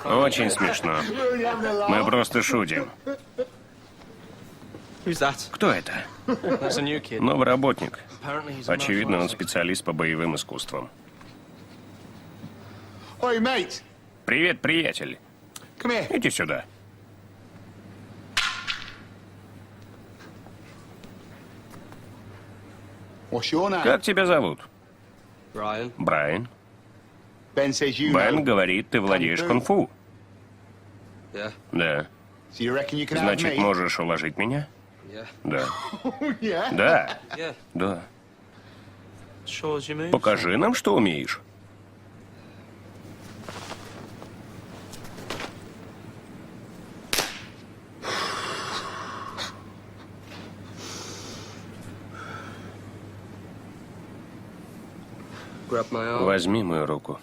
Очень смешно. Мы просто шутим. Кто это? Новый работник. Очевидно, он специалист по боевым искусствам. Привет, приятель. Иди сюда. Как тебя зовут? Брайан. Бен говорит, ты владеешь кунг-фу. Да. Значит, можешь уложить меня? Да. Да. Да. Покажи нам, что умеешь. Возьми мою руку.